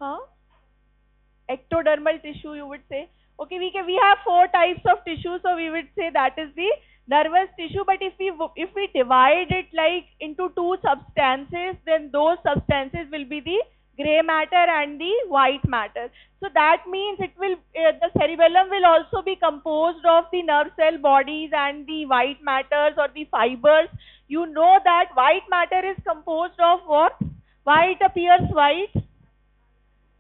Huh? Ectodermal tissue, you would say. Okay, we have four types of tissue, so we would say that is the nervous tissue. But if we divide it like into two substances, then those substances will be the gray matter and the white matter. So that means it will the cerebellum will also be composed of the nerve cell bodies and the white matters or the fibers. You know that white matter is composed of what? Why it appears white?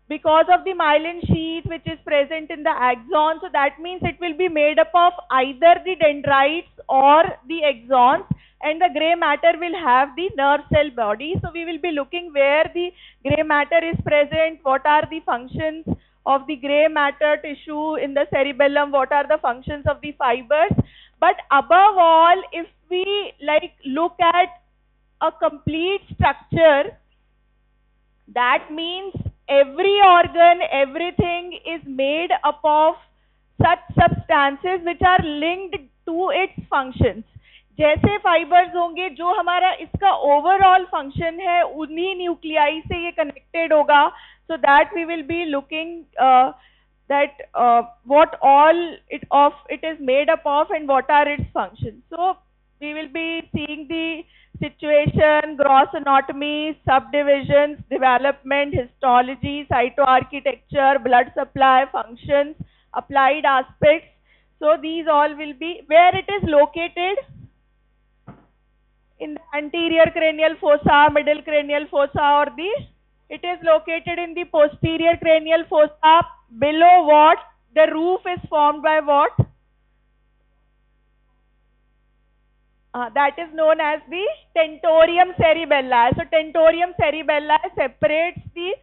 Because of the myelin sheath which is present in the axon. So that means it will be made up of either the dendrites or the axons, and the gray matter will have the nerve cell body. So we will be looking where the gray matter is present, what are the functions of the gray matter tissue in the cerebellum, what are the functions of the fibers. But above all, if we like look at a complete structure, that means every organ, everything is made up of such substances which are linked to its functions. जैसे fibres होंगे, जो हमारा इसका overall function है उन्हीं nuclei से ये connected होगा. So that we will be looking that what all it is made up of and what are its functions. So we will be seeing the situation, gross anatomy, subdivisions, development, histology, cytoarchitecture, blood supply, functions, applied aspects. So these all will be where it is located. In the anterior cranial fossa, middle cranial fossa, or it is located in the posterior cranial fossa. Below what? The roof is formed by what? That is known as the tentorium cerebelli. So tentorium cerebelli separates the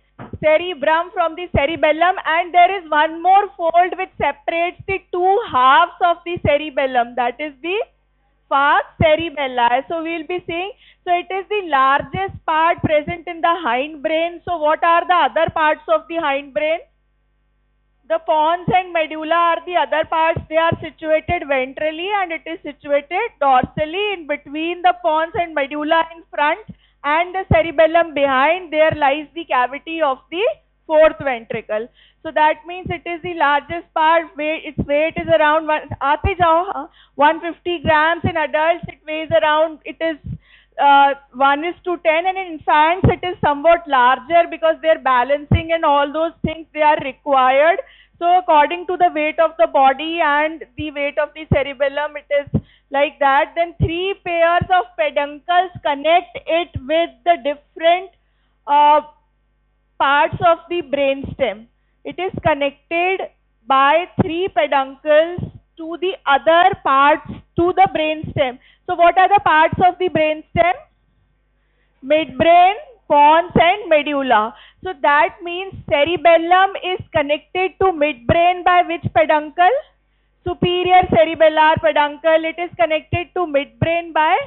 cerebrum from the cerebellum, and there is one more fold which separates the two halves of the cerebellum. That is the falx cerebelli. So we will be seeing, so it is the largest part present in the hindbrain. So what are the other parts of the hindbrain? The pons and medulla are the other parts. They are situated ventrally and it is situated dorsally. In between the pons and medulla in front and the cerebellum behind, there lies the cavity of the fourth ventricle. So that means it is the largest part. Its weight is around 150 grams. In adults it weighs around, it is 1:10, and in infants it is somewhat larger because their balancing and all those things they are required. So according to the weight of the body and the weight of the cerebellum, it is like that. Then three pairs of peduncles connect it with the different parts of the brainstem. It is connected by three peduncles to the other parts to the brainstem. So what are the parts of the brainstem? Midbrain, pons and medulla. So that means cerebellum is connected to midbrain by which peduncle? Superior cerebellar peduncle. It is connected to midbrain by,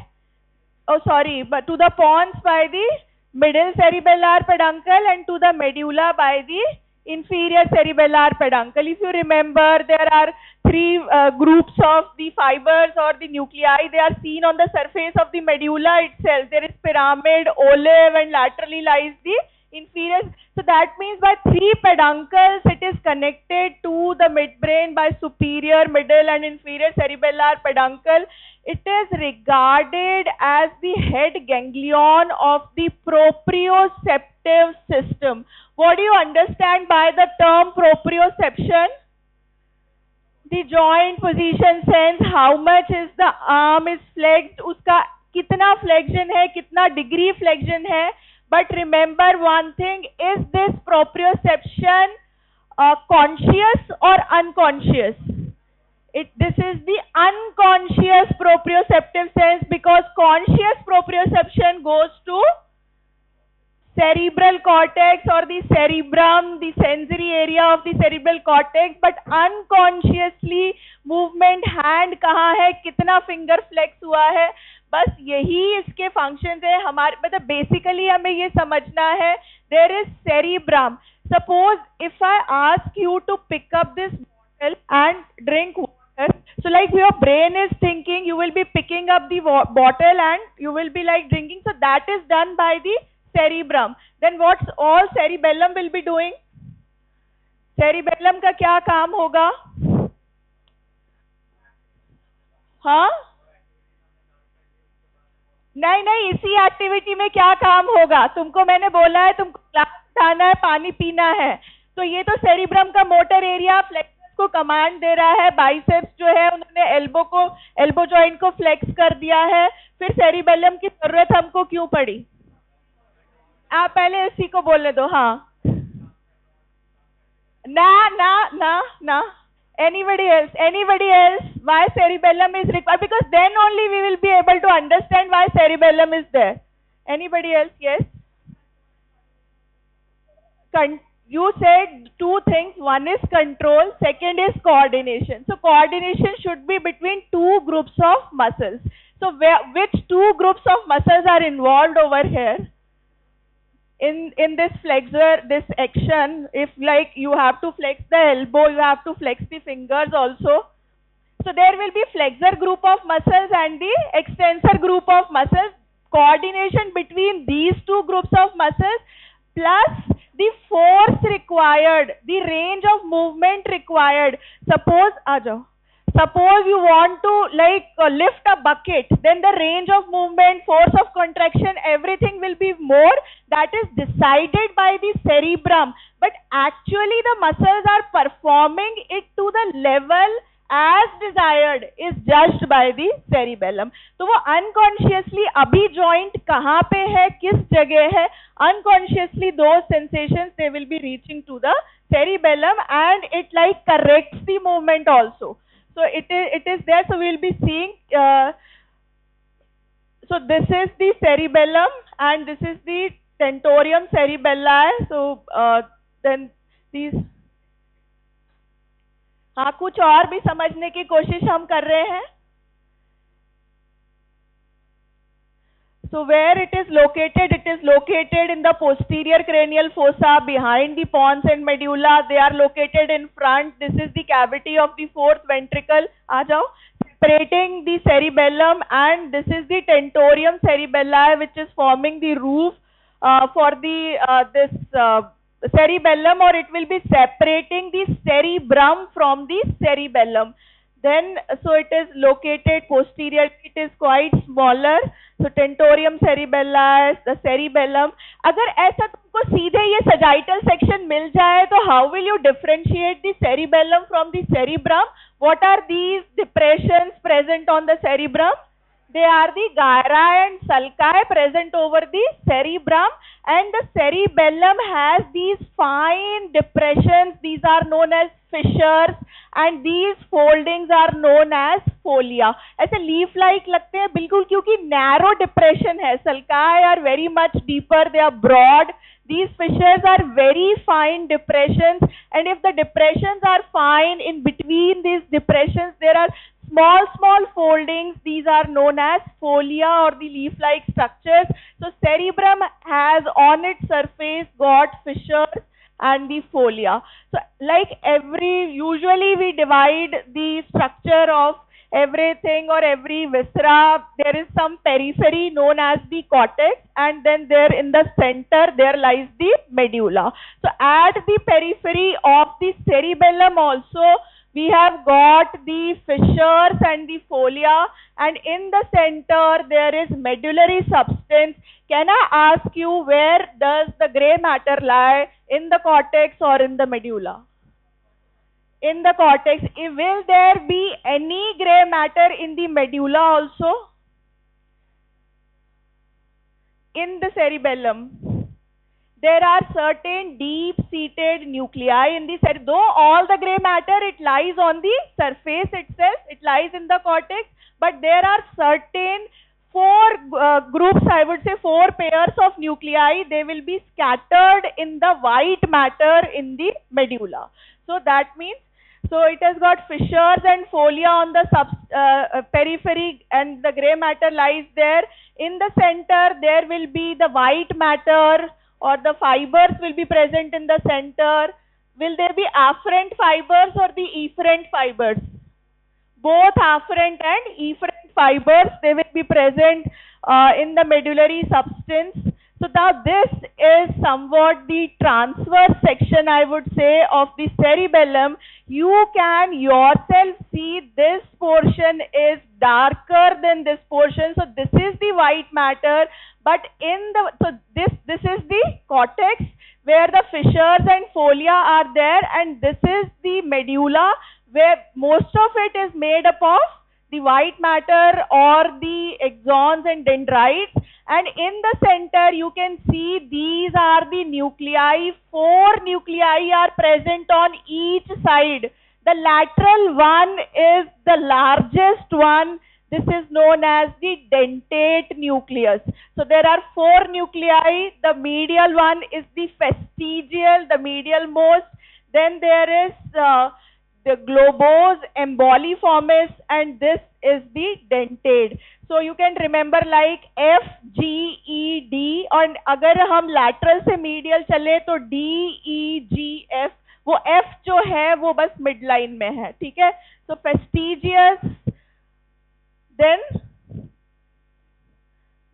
but to the pons by the middle cerebellar peduncle, and to the medulla by the inferior cerebellar peduncle. If you remember, there are three groups of the fibers or the nuclei. They are seen on the surface of the medulla itself. There is pyramid, olive, and laterally lies the inferior. So that means by three peduncles it is connected to the midbrain by superior, middle and inferior cerebellar peduncle. It is regarded as the head ganglion of the proprioceptive system. What do you understand by the term proprioception? The joint position sense, how much is the arm is flexed, uska kitna flexion hai, kitna degree flexion hai. But remember one thing, is this proprioception conscious or unconscious? This is the unconscious proprioceptive sense, because conscious proprioception goes to cerebral cortex or the cerebrum, the sensory area of the cerebral cortex. But unconsciously movement hand कहाँ है, कितना finger flex हुआ है, बस यही इसके functions है. हमारे मतलब basically हमें ये समझना है, there is cerebrum. Suppose if I ask you to pick up this bottle and drink water, so like your brain is thinking, you will be picking up the bottle and you will be like drinking. So that is done by the cerebrum. Then what's all cerebellum will be doing? Cerebellum का क्या काम होगा? हाँ, नहीं नहीं, इसी activity में क्या काम होगा? तुमको मैंने बोला है तुमको ग्लास उठाना है, पानी पीना है, तो ये तो सेरिब्रम का मोटर एरिया फ्लेक्सस को कमांड दे रहा है। बाइसेप्स जो है उन्होंने एल्बो जॉइंट को फ्लेक्स कर दिया है। फिर सेरिबेलम की जरूरत हमको क्यों पड़ी? आप पहले इसी को बोलने दो। हाँ, ना ना ना ना, anybody else, why cerebellum is required? Because then only we will be able to understand why cerebellum is there. Anybody else? Yes. You said two things. One is control, second is coordination. So coordination should be between two groups of muscles. So which two groups of muscles are involved over here? In this flexor, this action, if like you have to flex the elbow, you have to flex the fingers also. So there will be flexor group of muscles and the extensor group of muscles. Coordination between these two groups of muscles plus the force required, the range of movement required. Suppose you want to lift a bucket, then the range of movement, force of contraction, everything will be more. That is decided by the cerebrum. But actually the muscles are performing it to the level as desired is judged by the cerebellum. तो वो unconsciously अभी joint कहाँ पे है, किस जगह है, unconsciously those sensations they will be reaching to the cerebellum and it like corrects the movement also. So it is there. So we will be seeing. So this is the cerebellum and this is the tentorium cerebelli. So then these. हाँ, कुछ और भी समझने की कोशिश हम कर रहे हैं. So where it is located in the posterior cranial fossa behind the pons and medulla. They are located in front. This is the cavity of the fourth ventricle. आ जाओ. Separating the cerebellum and this is the tentorium cerebelli which is forming the roof for the cerebellum, or it will be separating the cerebrum from the cerebellum. Then so it is located posterior, it is quite smaller. So tentorium cerebelli, the cerebellum. अगर ऐसा तुमको सीधे ये sagittal section मिल जाए तो how will you differentiate the cerebellum from the cerebrum? What are these depressions present on the cerebrum? They are the gyri and sulci present over the cerebrum, and the cerebellum has these fine depressions. These are known as fissures and these foldings are known as folia. ऐसे leaf like लगते हैं बिल्कुल, क्योंकि narrow depression है. Sulci are very much deeper, they are broad. These fissures are very fine depressions, and if the depressions are fine, in between these depressions there are small foldings. These are known as folia or the leaf-like structures. So cerebrum has on its surface got fissures and the folia. So usually we divide the structure of everything or every viscera. There is some periphery known as the cortex, and then there in the center there lies the medulla. So at the periphery of the cerebellum also we have got the fissures and the folia, and in the center there is medullary substance. Can I ask you, where does the grey matter lie, in the cortex or in the medulla? In the cortex. Will there be any grey matter in the medulla also? In the cerebellum. There are certain deep-seated nuclei in the cerebellum. Though all the grey matter, it lies on the surface itself, it lies in the cortex, but there are certain four groups, I would say 4 pairs of nuclei. They will be scattered in the white matter in the medulla. So that means, so it has got fissures and folia on the periphery, and the grey matter lies there. In the center, there will be the white matter, or the fibers will be present in the center. Will there be afferent fibers or the efferent fibers? Both afferent and efferent fibers, they will be present in the medullary substance. So now this is somewhat the transverse section, I would say, of the cerebellum. You can yourself see this portion is darker than this portion. So this is the white matter. But this is the cortex where the fissures and folia are there, and this is the medulla where most of it is made up of the white matter or the axons and dendrites. And in the center you can see these are the nuclei. 4 nuclei are present on each side. The lateral one is the largest one. This is known as the dentate nucleus. So there are 4 nuclei. The medial one is the fastigial, the medial most. Then there is the globose emboliformis, and this is the dentate. So you can remember like F, G, E, D, और अगर हम lateral से medial चले तो D, E, G, F, वो F जो है वो बस midline में है, ठीक है? So fastigious, then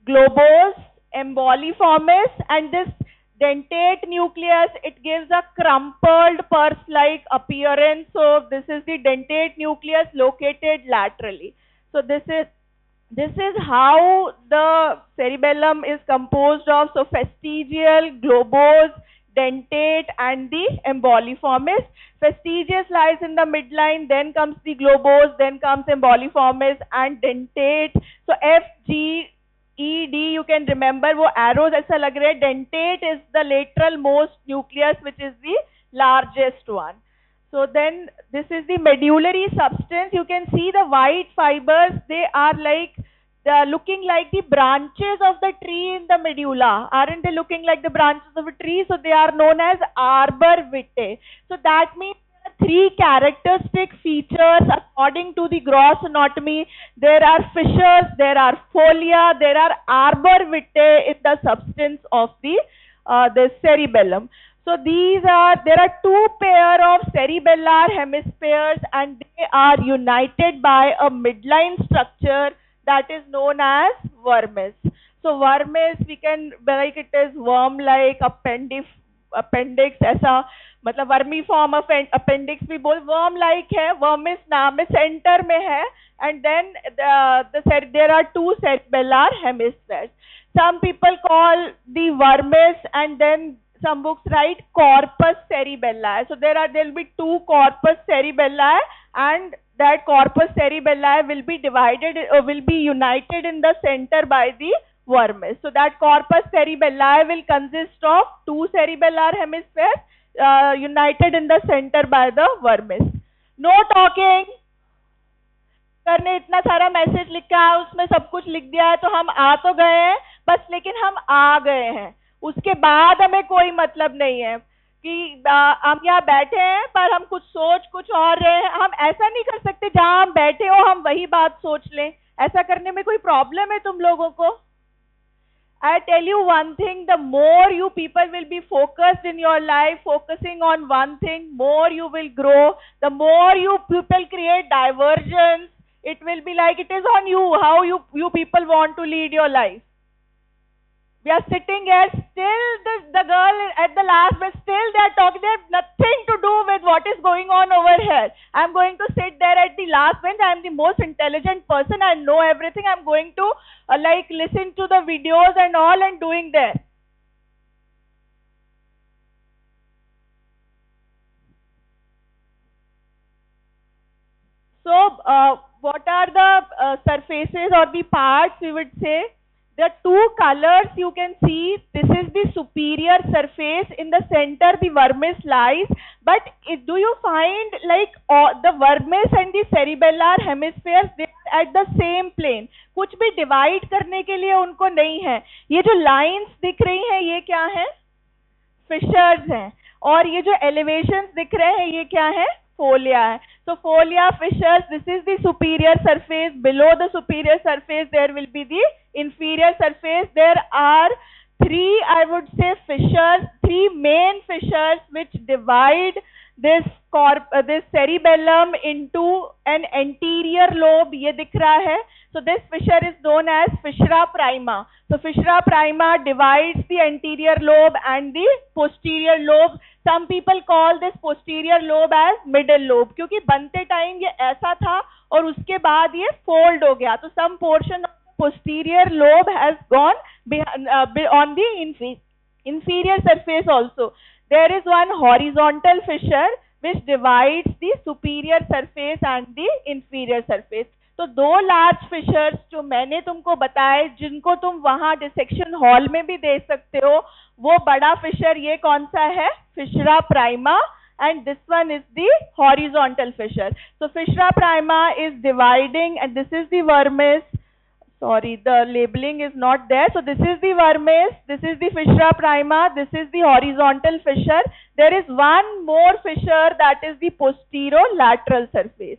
globose emboliformis, and this dentate nucleus, it gives a crumpled purse-like appearance. So this is the dentate nucleus located laterally. So this is how the cerebellum is composed of. So fastigial, globose, dentate, and the emboliformis. Fastigious lies in the midline, then comes the globose, then comes emboliformis and dentate. So F, G, E, D, you can remember, वो arrows ऐसा लग रहा है. Dentate is the lateral most nucleus, which is the largest one. So then this is the medullary substance. You can see the white fibers. They are like, they are looking like the branches of the tree in the medulla. Aren't they looking like the branches of a tree? So they are known as arbor vitae. So that means 3 characteristic features according to the gross anatomy. There are fissures, there are folia, there are arbor vitae in the substance of the cerebellum. So there are 2 pair of cerebellar hemispheres, and they are united by a midline structure that is known as vermis. So vermis, we can, like it is worm-like appendix ऐसा, मतलब vermiform appendix भी बोल, worm like है, vermis नाम है, centre में है, and then there are 2 cerebellar hemispheres. Some people call the vermis, and then some books write corpus cerebelli. So there will be 2 corpus cerebelli, and that corpus cerebelli will be divided, will be united in the center by the vermis. So that corpus cerebelli will consist of 2 cerebellar hemispheres united in the center by the vermis. No talking. Sir ने इतना सारा message लिखा है, उसमें सब कुछ लिख दिया है, तो हम आ तो गए हैं बस, लेकिन हम आ गए हैं, उसके बाद हमें कोई मतलब नहीं है कि हम यहाँ बैठे हैं पर हम कुछ सोच कुछ और रहे हैं. हम ऐसा नहीं कर सकते जहाँ हम बैठे हो हम वही बात सोच लें. ऐसा करने में कोई प्रॉब्लम है तुम लोगों को? I tell you one thing, the more you people will be focused in your life, focusing on one thing, more you will grow. The more you people create diversions, it will be like it is on you, how you people want to lead your life. We are sitting here, still the girl at the last bench, still they are talking, they have nothing to do with what is going on over here. I am going to sit there at the last bench, I am the most intelligent person, I know everything, I am going to like listen to the videos and all and doing there. So what are the surfaces or the parts we would say? There are 2 colors you can see. This is the superior surface. In the center the vermis lies. But do you find like the vermis and the cerebellar hemispheres, they are at the same plane. कुछ भी divide करने के लिए उनको नहीं है. ये जो lines दिख रही हैं ये क्या है? Fissures हैं. और ये जो elevations दिख रहे हैं ये क्या है? Folia है. So folia, fissures, this is the superior surface. Below the superior surface there will be the inferior surface. There are 3, I would say, fissures, 3 main fissures which divide this cerebellum into an anterior lobe. ये दिख रहा है. So this fissure is known as fissura prima. So fissura prima divides the anterior lobe and the posterior lobe. Some people call this posterior lobe as middle lobe, क्योंकि बनते time ये ऐसा था और उसके बाद ये fold हो गया. तो some portion of the posterior lobe has gone on the inferior surface also. There is one horizontal fissure which divides the superior surface and the inferior surface. तो दो लार्ज फिशर्स जो मैंने तुमको बताए, जिनको तुम वहां डिसेक्शन हॉल में भी देख सकते हो, वो बड़ा फिशर ये कौन सा है? फिशरा prima, and this one is the horizontal fissure. So fissura prima is dividing, and this is the vermis. Sorry, the labeling is not there. So this is the vermis, this is the fissura prima, this is the horizontal fissure. There is one more fissure, that is the posterolateral surface.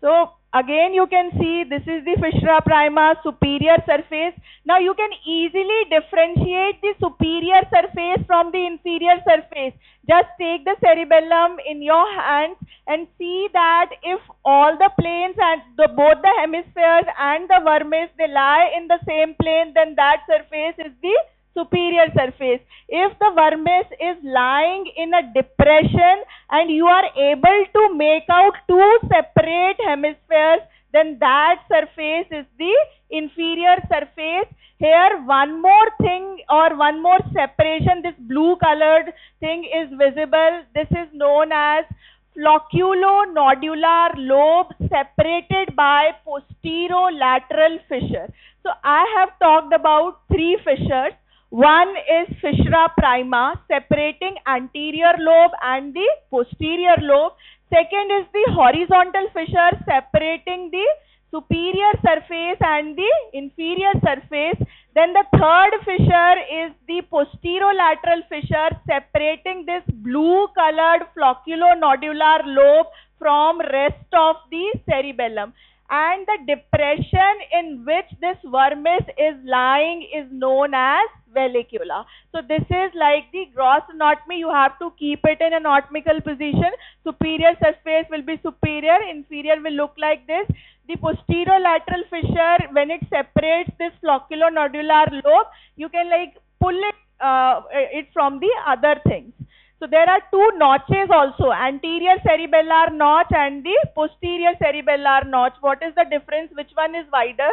So again you can see this is the fissura prima, superior surface. Now you can easily differentiate the superior surface from the inferior surface. Just take the cerebellum in your hands and see that if all the planes and both the hemispheres and the vermis, they lie in the same plane, then that surface is the superior surface. If the vermis is lying in a depression and you are able to make out two separate hemispheres, then that surface is the inferior surface. Here one more thing or one more separation, this blue colored thing is visible. This is known as flocculonodular lobe separated by posterolateral fissure. So I have talked about three fissures. One is fissura prima, separating anterior lobe and the posterior lobe. Second is the horizontal fissure, separating the superior surface and the inferior surface. Then the third fissure is the posterolateral fissure, separating this blue colored flocculonodular lobe from rest of the cerebellum. And the depression in which this vermis is lying is known as vallecula. So this is like the gross anatomy. You have to keep it in anatomical position. Superior surface will be superior, inferior will look like this. The posterolateral fissure, when it separates this flocculonodular lobe, you can like pull it from the other things. So there are two notches also, anterior cerebellar notch and the posterior cerebellar notch. What is the difference? Which one is wider?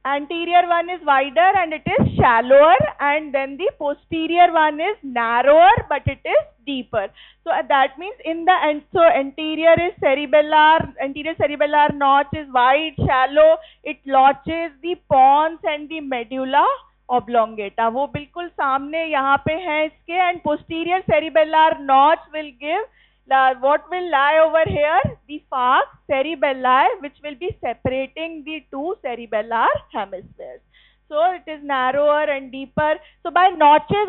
Anterior one is wider and it is shallower, and then the posterior one is narrower but it is deeper. So that means in the anterior cerebellar notch is wide, shallow. It lodges the pons and the medulla oblongata. वो बिल्कुल सामने यहाँ पे है इसके. And posterior cerebellar notch will give what will lie over here? The falx cerebelli, which will be separating the two cerebellar hemispheres. So it is narrower and deeper. So by notches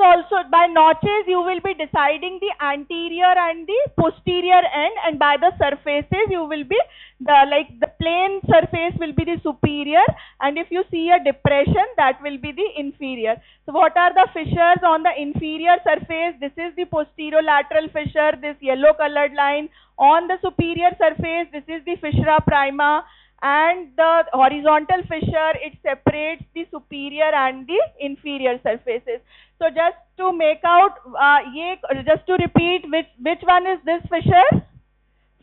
you will be deciding the anterior and the posterior end, and by the surfaces you will be the plane surface will be the superior, and if you see a depression, that will be the inferior. So what are the fissures on the inferior surface? This is the posterolateral fissure, this yellow colored line. On the superior surface, this is the fissura prima, and the horizontal fissure, it separates the superior and the inferior surfaces. So just to make out, just to repeat, which one is this fissure?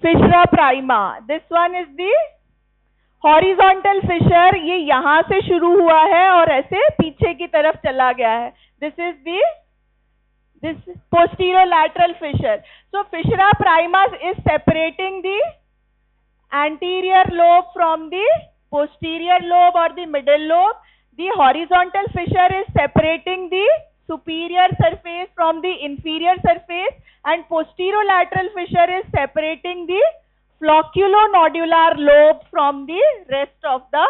Fissura prima. This one is the horizontal fissure. ये यहाँ से शुरू हुआ है और ऐसे पीछे की तरफ चला गया है. This is this posterolateral fissure. So fissura prima is separating the anterior lobe from the posterior lobe or the middle lobe. The horizontal fissure is separating the superior surface from the inferior surface, and posterolateral fissure is separating the flocculonodular lobe from the rest of the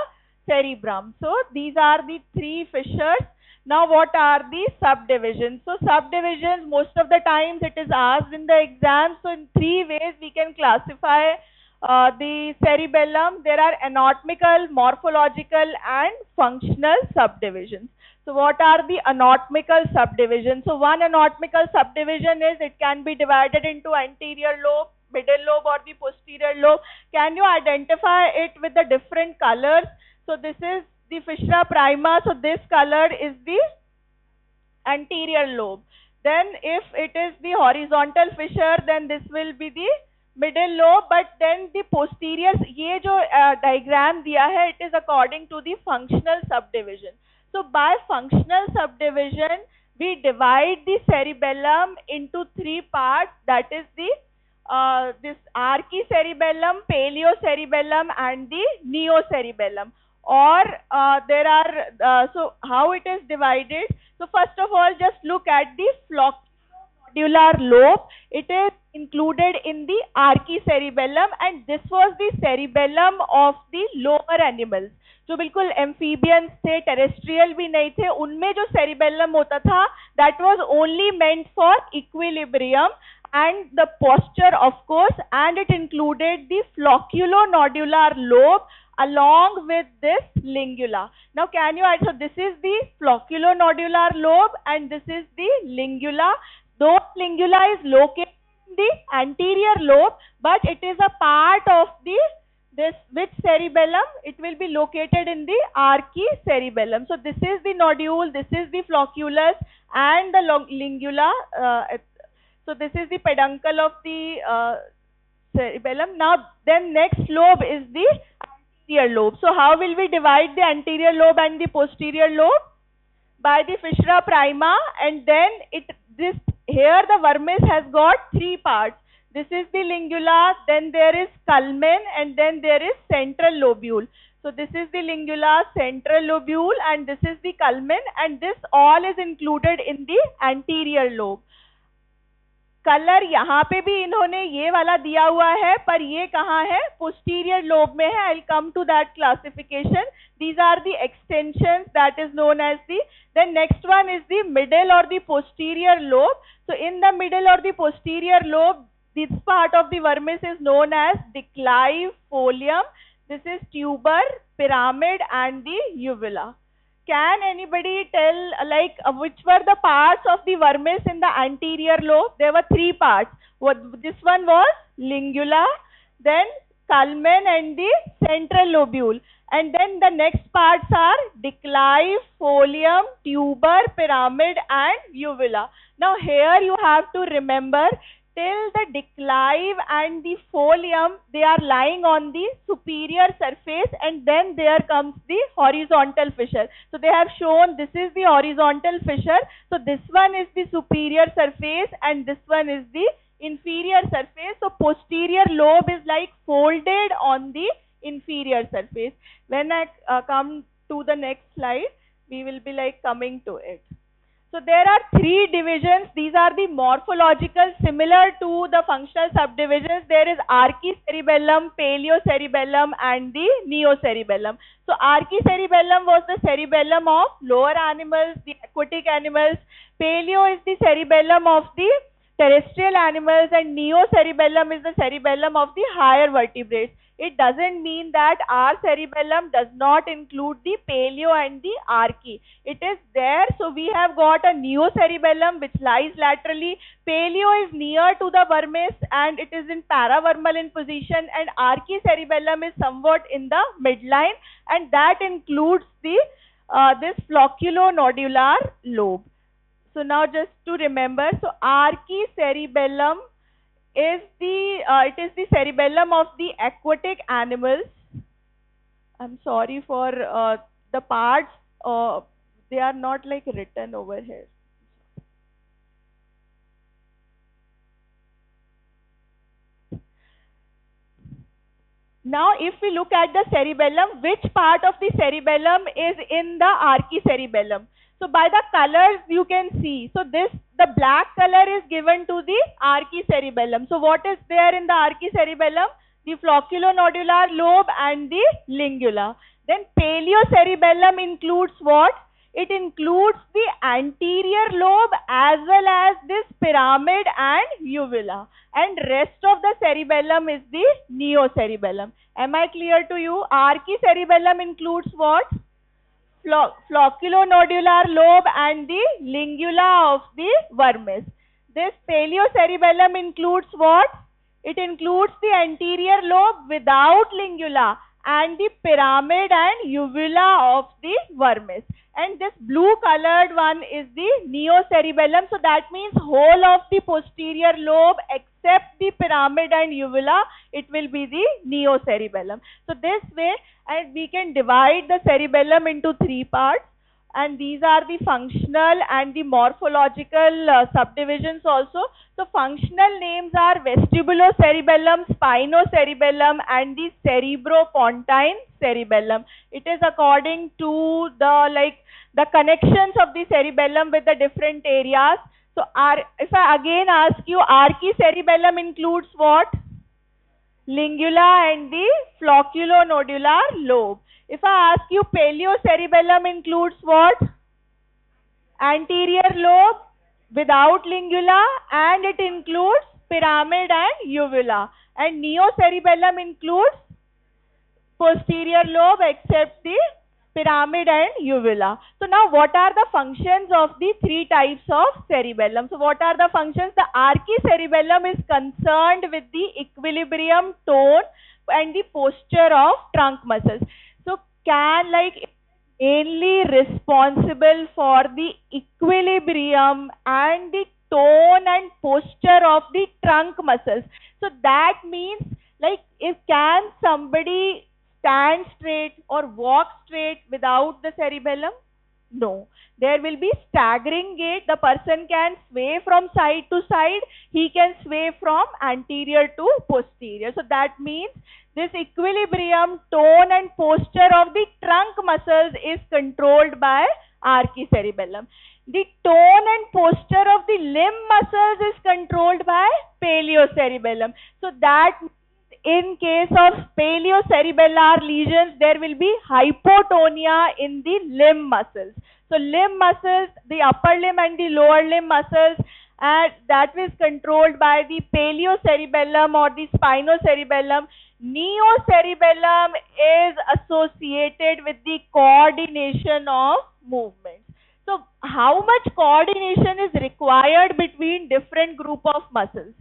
cerebrum. So these are the three fissures. Now what are the subdivisions? So subdivisions, most of the times it is asked in the exam. So in three ways we can classify the cerebellum. There are anatomical, morphological and functional subdivisions. So what are the anatomical subdivisions? So one anatomical subdivision is it can be divided into anterior lobe, middle lobe or the posterior lobe? Can you identify it with the different colors? So this is the fissura prima. So this color is the anterior lobe. Then if it is the horizontal fissure, then this will be the middle lobe. But then the posterior, ये जो diagram दिया है, it is according to the functional subdivision. So by functional subdivision, we divide the cerebellum into three parts. That is the this archicerebellum, paleocerebellum, and the neocerebellum. Or there are so how it is divided? So first of all, just look at the flocculonodular lobe. It is included in the archicerebellum, and this was the cerebellum of the lower animals. जो बिल्कुल amphibians थे, terrestrial भी नहीं थे, उनमें जो cerebellum होता था, that was only meant for equilibrium and the posture, of course, and it included the flocculonodular lobe along with this lingula. Now can you add, so this is the flocculonodular lobe and this is the lingula. Though lingula is located in the anterior lobe, but it is a part of the this which cerebellum? It will be located in the archicerebellum. So this is the nodule, this is the flocculus and the lingula. So this is the peduncle of the cerebellum. Now then next lobe is the anterior lobe. So how will we divide the anterior lobe and the posterior lobe? By the fissura prima, and then this here the vermis has got three parts. This is the lingula, then there is culmen, and then there is central lobule. So this is the lingula, central lobule, and this is the culmen, and this all is included in the anterior lobe. Colour यहाँ पे भी इन्होंने ये वाला दिया हुआ है, पर ये कहाँ है? पोस्टीरियर लोब में है. I'll come to that classification. These are the extensions that is known as the. Then next one is the middle or the posterior lobe. So in the middle or the posterior lobe, this part of the vermis is known as declive folium. This is tuber, pyramid, and the uvula. Can anybody tell which were the parts of the vermis in the anterior lobe? There were three parts. This one was lingula, then culmen and the central lobule. And then the next parts are declive, folium, tuber, pyramid, and uvula. Now here you have to remember, till the declive and the folium, they are lying on the superior surface, and then there comes the horizontal fissure. So they have shown this is the horizontal fissure. So this one is the superior surface and this one is the inferior surface. So posterior lobe is like folded on the inferior surface. When I come to the next slide, we will be like coming to it. So there are three divisions. These are the morphological, similar to the functional subdivisions. There is archicerebellum, paleocerebellum, and the neocerebellum. So archicerebellum was the cerebellum of lower animals, the aquatic animals. Paleo is the cerebellum of the terrestrial animals, and neocerebellum is the cerebellum of the higher vertebrates. It doesn't mean that our cerebellum does not include the paleo and the archi. It is there. So we have got a neocerebellum which lies laterally. Paleo is near to the vermis and it is in paravermal in position, and archicerebellum is somewhat in the midline, and that includes the this flocculonodular lobe. So now just to remember, so archicerebellum is the it is the cerebellum of the aquatic animals. I'm sorry for the parts, they are not like written over here. Now if we look at the cerebellum, which part of the cerebellum is in the archicerebellum? So by the colors you can see. So the black color is given to the archicerebellum. So what is there in the archicerebellum? The flocculonodular lobe and the lingula. Then paleocerebellum includes what? It includes the anterior lobe as well as this pyramid and uvula. And rest of the cerebellum is the neocerebellum. Am I clear to you? Archicerebellum includes what? Flocculonodular lobe and the lingula of the vermis. This paleocerebellum includes what? It includes the anterior lobe without lingula and the pyramid and uvula of the vermis. And this blue colored one is the neocerebellum. So that means whole of the posterior lobe except the pyramid and uvula, it will be the neocerebellum. So this way, and we can divide the cerebellum into three parts, and these are the functional and the morphological subdivisions also. So functional names are vestibulocerebellum, spinocerebellum, and the cerebropontine cerebellum. It is according to the connections of the cerebellum with the different areas. So if I again ask you, archicerebellum includes what? Lingula and the flocculonodular lobe. If I ask you, paleocerebellum includes what? Anterior lobe without lingula, and it includes pyramid and uvula. And neocerebellum includes posterior lobe except the pyramid and uvula. So now what are the functions of the three types of cerebellum? So what are the functions? The archicerebellum is concerned with the equilibrium, tone, and the posture of trunk muscles. So mainly responsible for the equilibrium and the tone and posture of the trunk muscles. So that means, can somebody stand straight or walk straight without the cerebellum? No. There will be staggering gait. The person can sway from side to side. He can sway from anterior to posterior. So that means this equilibrium, tone and posture of the trunk muscles is controlled by archicerebellum. The tone and posture of the limb muscles is controlled by paleocerebellum. So that in case of paleocerebellar lesions, there will be hypotonia in the limb muscles. So limb muscles, the upper limb and the lower limb muscles, and that is controlled by the paleocerebellum or the spinocerebellum. Neocerebellum is associated with the coordination of movements. So how much coordination is required between different group of muscles?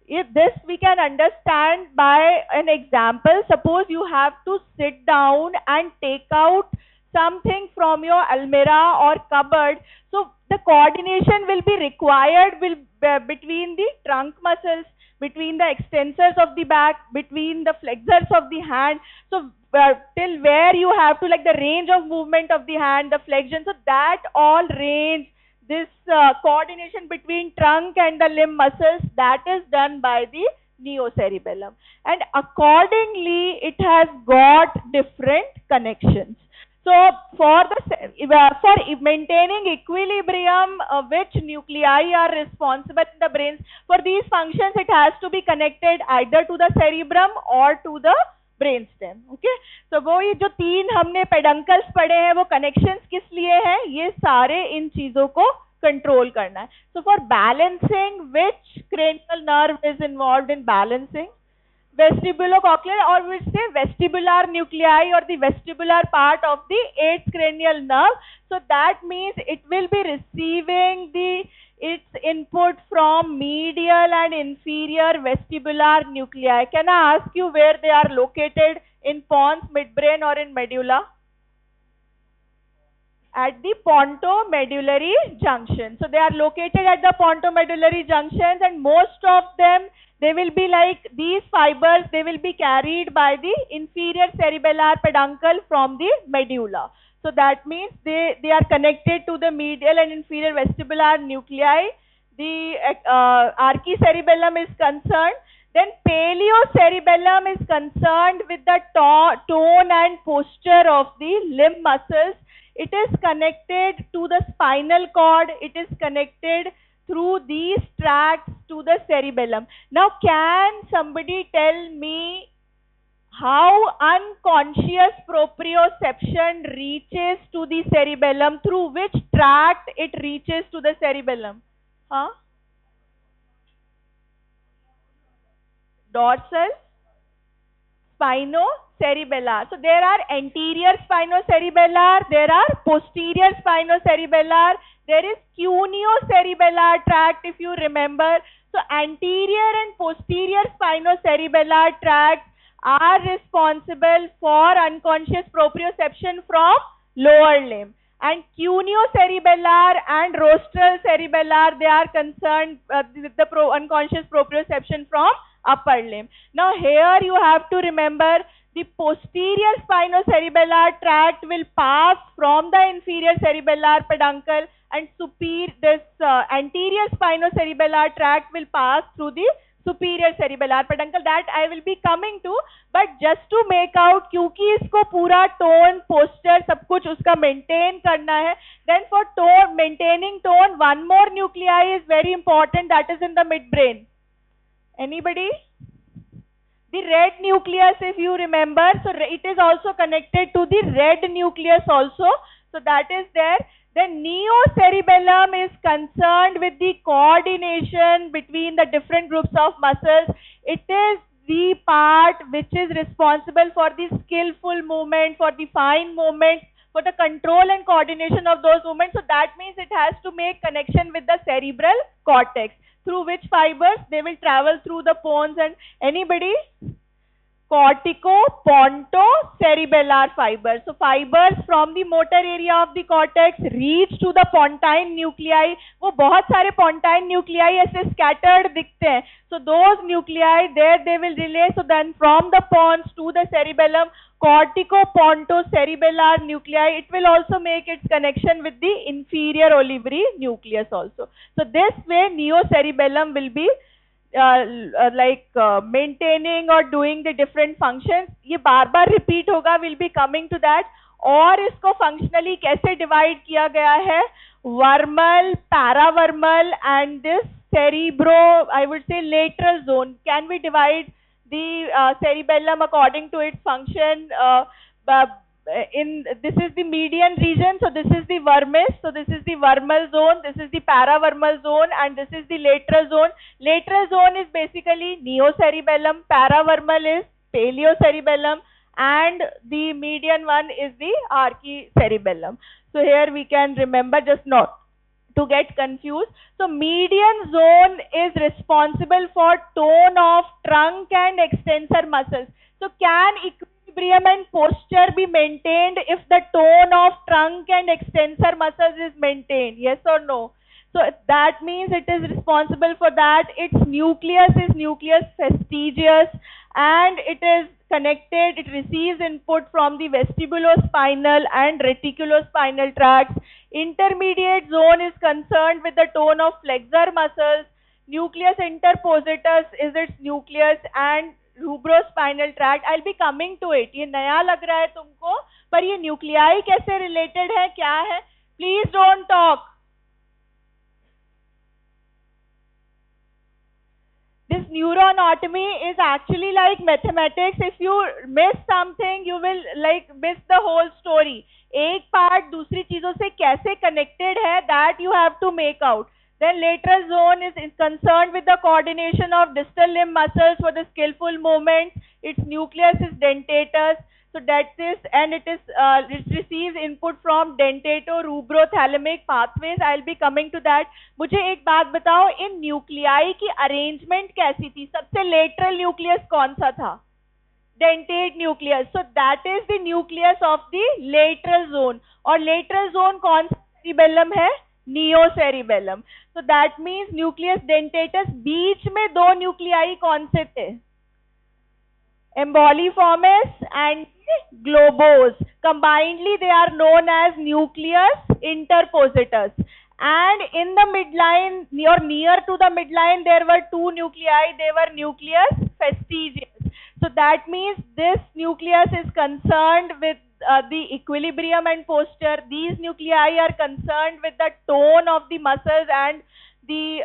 If this we can understand by an example. Suppose you have to sit down and take out something from your almirah or cupboard. So the coordination will be required between the trunk muscles, between the extensors of the back, between the flexors of the hand. So till where you have to, the range of movement of the hand, the flexion, so that all range, this coordination between trunk and the limb muscles, that is done by the neocerebellum. And accordingly, it has got different connections. So for maintaining equilibrium, which nuclei are responsible in the brain? For these functions, it has to be connected either to the cerebrum or to the brainstem. Okay, so वो ये जो तीन हमने peduncles पढ़े हैं, वो connections किस लिए हैं? ये सारे इन चीजों को कंट्रोल करना है. So for balancing, which cranial nerve is involved in balancing? Vestibulocochlear, or we say vestibular nuclei, or the vestibular part of the eighth cranial nerve. So that means it will be receiving its input from medial and inferior vestibular nuclei. Can I ask you where they are located? In pons, midbrain, or in medulla? At the pontomedullary junction. So they are located at the pontomedullary junctions, and most of them, they will be these fibers, they will be carried by the inferior cerebellar peduncle from the medulla. So that means they are connected to the medial and inferior vestibular nuclei. The archicerebellum is concerned. Then paleocerebellum is concerned with the tone and posture of the limb muscles. It is connected to the spinal cord. It is connected through these tracts to the cerebellum. Now, can somebody tell me how unconscious proprioception reaches to the cerebellum? Through which tract it reaches to the cerebellum? Dorsal, spinocerebellar. So there are anterior spinocerebellar, there are posterior spinocerebellar, there is cuneo-cerebellar tract, if you remember. So anterior and posterior spinocerebellar tracts are responsible for unconscious proprioception from lower limb. And cuneo-cerebellar and rostral cerebellar, they are concerned with the unconscious proprioception from upper limb. Now here you have to remember the posterior spinocerebellar tract will pass from the inferior cerebellar peduncle, and this anterior spinocerebellar tract will pass through the superior cerebellar peduncle. That I will be coming to, but just to make out, क्योंकि इसको पूरा tone, posture सब कुछ उसका maintain करना है, then for tone, maintaining tone, one more nuclei is very important, that is in the midbrain. Anybody? The red nucleus, if you remember, so it is also connected to the red nucleus also, so that is there. Then neocerebellum is concerned with the coordination between the different groups of muscles. It is the part which is responsible for the skillful movement, for the fine movement, for the control and coordination of those movements. So that means it has to make connection with the cerebral cortex, through which fibers they will travel through the pons. And anybody? Cortico-pontocerebellar fibers. So fibers from the motor area of the cortex reach to the pontine nuclei. वो बहुत सारे pontine nuclei ऐसे scattered दिखते हैं. So those nuclei there they will relay. So then from the pons to the cerebellum, cortico-pontocerebellar nuclei, it will also make its connection with the inferior olivary nucleus also. So this way neocerebellum will be maintaining or doing the different functions. ये बार बार repeat होगा, will be coming to that. और इसको functionally कैसे divide किया गया है? Vermal, paravermal and this cerebro, I would say lateral zone. Can we divide the cerebellum according to its function? This is the median region, so this is the vermis, so this is the vermal zone, this is the paravermal zone, and this is the lateral zone. Lateral zone is basically neocerebellum, paravermal is paleocerebellum, and the median one is the archicerebellum. So here we can remember, just not to get confused. So median zone is responsible for tone of trunk and extensor muscles. So can equilibrium and posture be maintained if the tone of trunk and extensor muscles is maintained? Yes or no? So that means it is responsible for that. Its nucleus is nucleus fastigius, and it is connected, it receives input from the vestibulospinal and reticulospinal tracts. Intermediate zone is concerned with the tone of flexor muscles. Nucleus interpositus is its nucleus, and rubrospinal tract. I will be coming to it. ये नया लग रहा है तुमको, पर ये nuclei कैसे related है, क्या है? Please don't talk. This neuroanatomy is actually like mathematics. If you miss something, you will miss the whole story. एक पार्ट दूसरी चीजों से कैसे connected है, that you have to make out. Then lateral zone is concerned with the coordination of distal limb muscles for the skillful movements. Its nucleus is dentatus. So that is, and it receives input from dentato-rubrothalamic pathways. I'll be coming to that. मुझे एक बात बताओ, इन nuclei की arrangement कैसी थी? सबसे lateral nucleus कौन सा था? Dentate nucleus. So that is the nucleus of the lateral zone. और लेटरल जोन कौन सा सेरिबेलम है? Neocerebellum. So that means nucleus dentatus. बीच में दो न्यूक्लियाई कौन से थे? Emboliformis and globose. Combinedly they are known as nucleus interpositus. And in the midline, or near to the midline, there were two nuclei. They were nucleus fastigius. So that means this nucleus is concerned with the equilibrium and posture. These nuclei are concerned with the tone of the muscles and the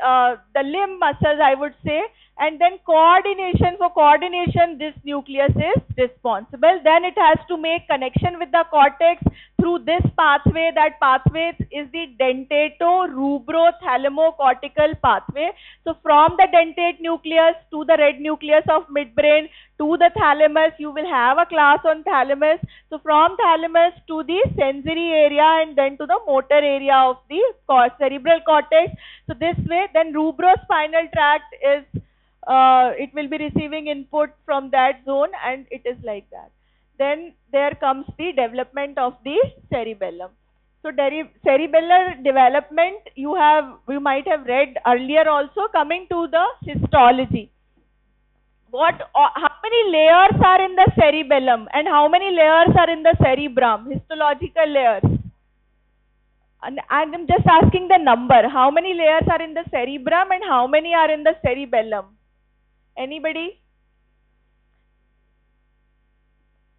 limb muscles, I would say. And then coordination, for coordination this nucleus is responsible. Then it has to make connection with the cortex through this pathway. That pathway is the dentato-rubrothalamo-cortical pathway. So from the dentate nucleus to the red nucleus of midbrain to the thalamus. You will have a class on thalamus. So from thalamus to the sensory area and then to the motor area of the cerebral cortex. So this way, then rubrospinal tract is, it will be receiving input from that zone, and it is like that. Then there comes the development of the cerebellum. So cerebellar development, you might have read earlier also. Coming to the histology, how many layers are in the cerebellum and how many layers are in the cerebrum? Histological layers. And I'm just asking the number. How many layers are in the cerebrum and how many are in the cerebellum? Anybody?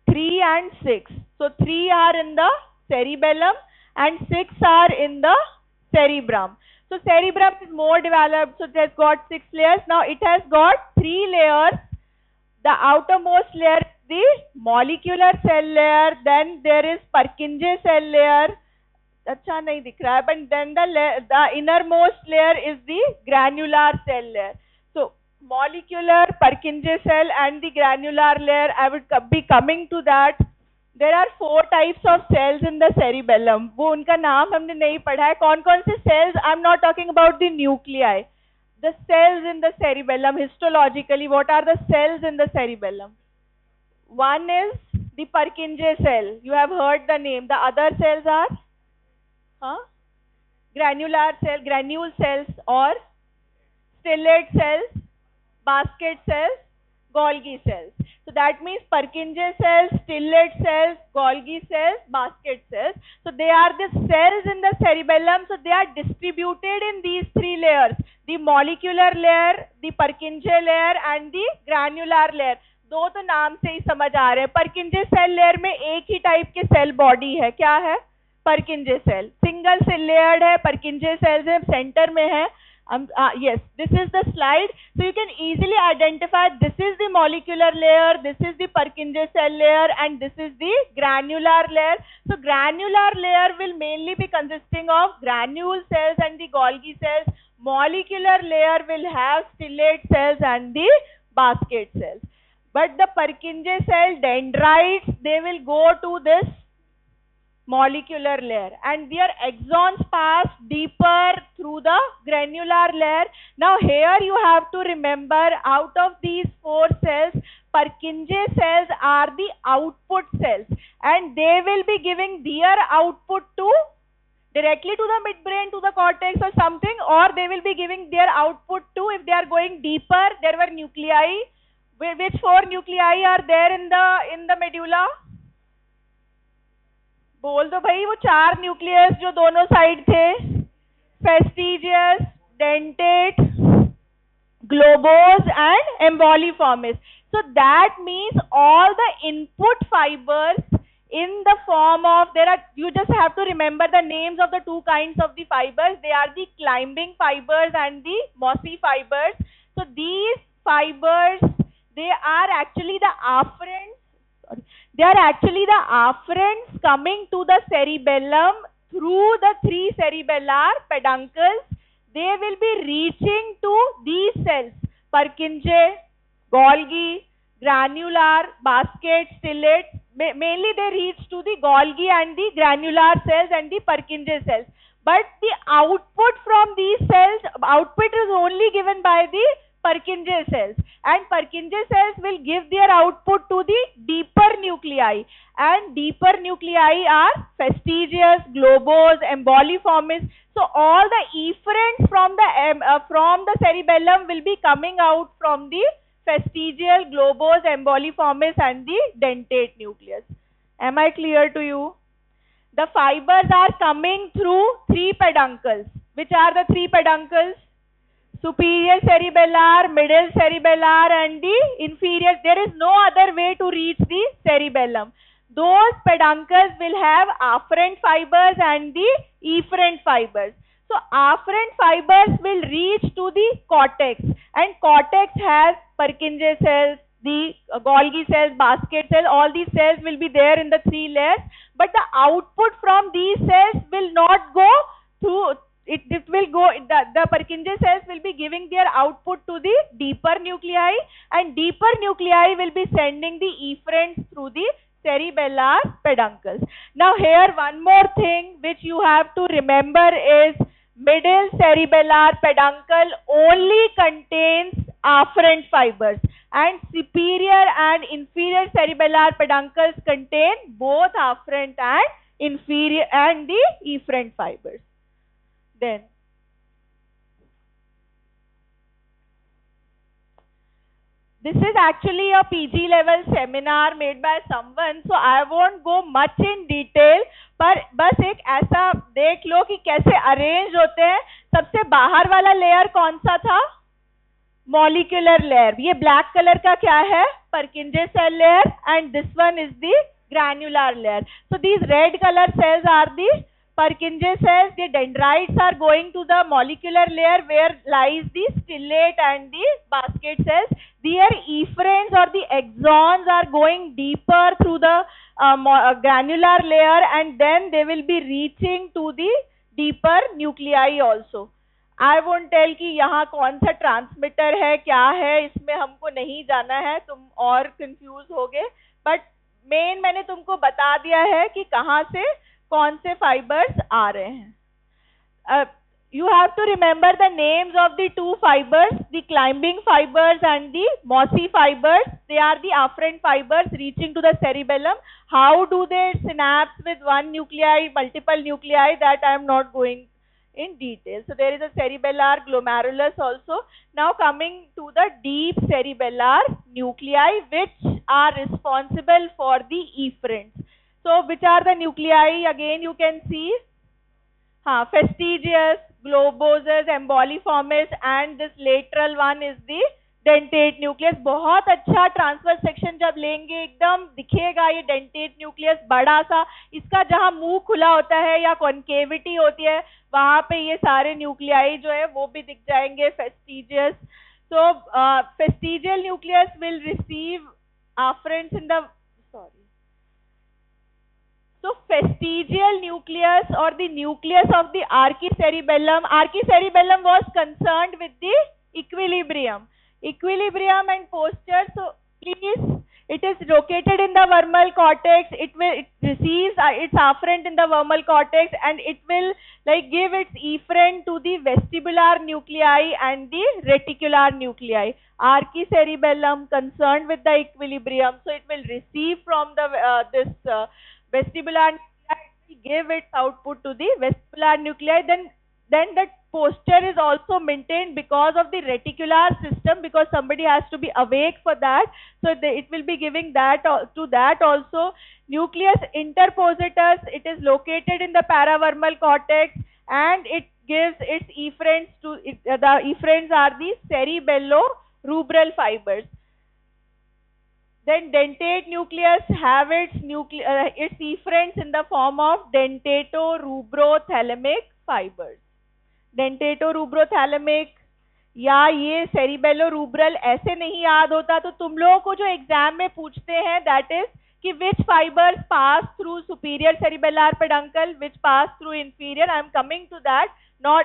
3 and 6. So 3 are in the cerebellum and 6 are in the cerebrum. So cerebrum is more developed, so it has got 6 layers. Now it has got 3 layers. The outermost layer is the molecular cell layer, then there is Purkinje cell layer. अच्छा नहीं दिख रहा है, but then the innermost layer is the granular cell layer. So molecular, Purkinje cell and the granular layer, I would be coming to that. There are 4 types of cells in the cerebellum. वो उनका नाम हमने नहीं पढ़ा है. कौन कौन से cells? I'm not talking about the nuclei. The cells in the cerebellum, histologically, what are the cells in the cerebellum? One is the Purkinje cell. You have heard the name. The other cells are granular cell, granule cells or stellate cells, basket cells, Golgi cells. So that means Purkinje cells, stellate cells, Golgi cells, basket cells. So they are the cells in the cerebellum. So they are distributed in these 3 layers. The molecular layer, the Purkinje layer and the granular layer. दो तो नाम से ही समझ आ रहे हैं. Purkinje cell layer में एक ही type के सेल बॉडी है. क्या है? Purkinje cell. सिंगल से लेयर्ड है. Purkinje cells है, सेंटर में है. Yes, this is the slide. So you can easily identify this is the molecular layer, this is the Purkinje cell layer, and this is the granular layer. So granular layer will mainly be consisting of granule cells and the Golgi cells. Molecular layer will have stellate cells and the basket cells. But the Purkinje cell dendrites, they will go to this molecular layer and their axons pass deeper through the granular layer. Now here you have to remember, out of these 4 cells, Purkinje cells are the output cells and they will be giving their output to directly to the midbrain, to the cortex or something, or they will be giving their output to, if they are going deeper, there were nuclei. Which 4 nuclei are there in the medulla? बोल दो भाई, वो 4 nucleus जो दोनों side थे, fastigius, dentate, globose and emboliformis. So that means all the input fibers in the form of, you just have to remember the names of the 2 kinds of the fibers. They are the climbing fibers and the mossy fibers. So these fibers, they are actually the afferents. They are actually the afferents coming to the cerebellum through the 3 cerebellar peduncles. They will be reaching to these cells, Purkinje, Golgi, granular, basket, stellate. Mainly they reach to the Golgi and the granular cells and the Purkinje cells. But the output from these cells, output is only given by the Purkinje cells, and Purkinje cells will give their output to the deeper nuclei, and deeper nuclei are fastigious, globose, emboliformis. So all the efferents from the cerebellum will be coming out from the fastigial, globose, emboliformis and the dentate nucleus. Am I clear to you? The fibers are coming through 3 peduncles. Which are the 3 peduncles? Superior cerebellar, middle cerebellar and the inferior. There is no other way to reach the cerebellum. Those peduncles will have afferent fibers and the efferent fibers. So afferent fibers will reach to the cortex, and cortex has Purkinje cells, the Golgi cells, basket cells. All these cells will be there in the 3 layers, but the output from these cells will not go through, it will go, the Purkinje cells will be giving their output to the deeper nuclei, and deeper nuclei will be sending the efferents through the cerebellar peduncles. Now here one more thing which you have to remember is middle cerebellar peduncle only contains afferent fibers, and superior and inferior cerebellar peduncles contain both afferent and inferior and the efferent fibers. Then this is actually a PG level seminar made by someone, so I won't go much in detail, पर बस एक ऐसा देख लो कि कैसे arrange होते हैं. सबसे बाहर वाला लेयर कौन सा था? Molecular layer. ये ब्लैक कलर का क्या है? Purkinje cell layer, and this one is the granular layer. So these red color cells are the Purkinje cells. The dendrites are going to the molecular layer where lies the stellate and the basket cells. Their efferents or the axons are going deeper through the granular layer, and then they will be reaching to the deeper nuclei also. I won't tell कि यहाँ कौन सा transmitter है, क्या है, इसमें हमको नहीं जाना है, तुम और कंफ्यूज होगे. बट मेन मैंने तुमको बता दिया है कि कहाँ से कौन से फाइबर्स आ रहे हैं. You have to remember the names of the two fibers, the climbing fibers and the mossy fibers. They are the afferent fibers reaching to the cerebellum. How do they synapse with one nuclei, multiple nuclei, that I am not going in detail. So there is a cerebellar glomerulus also. Now coming to the deep cerebellar nuclei, which are responsible for the efferents. So which are the nuclei? Again you can see fastigious, globoses, emboliformis, and this lateral one is the dentate nucleus. बहुत अच्छा transfer section जब लेंगे एकदम दिखेगा ये dentate nucleus बड़ा सा. इसका जहाँ मुंह खुला होता है या कॉन्केविटी होती है वहां पे ये सारे न्यूक्लियाई जो है वो भी दिख जाएंगे. Fastigius. So fastigial nucleus will receive afferents in the So fastigial nucleus or the nucleus of the archicerebellum. Archicerebellum was concerned with the equilibrium and posture. So please, it is located in the vermal cortex. It receives its afferent in the vermal cortex, and it will give its efferent to the vestibular nuclei and the reticular nuclei. Archicerebellum concerned with the equilibrium, so it will receive from the vestibular nuclei, it will give its output to the vestibular nuclei. Then the posture is also maintained because of the reticular system, because somebody has to be awake for that. So it will be giving that to that also. Nucleus interpositus, it is located in the paravermal cortex, and it gives its efferents to it. The efferents are the cerebello-rubral fibers. Then dentate nucleus have its efferents in the form of dentato-rubrothalamic fibers. Dentato-rubrothalamic या ये cerebello-rubral ऐसे नहीं याद होता, तो तुम लोगों को जो एग्जाम में पूछते हैं that is कि which fibers pass through superior cerebellar peduncle, which pass through inferior. I am coming to that.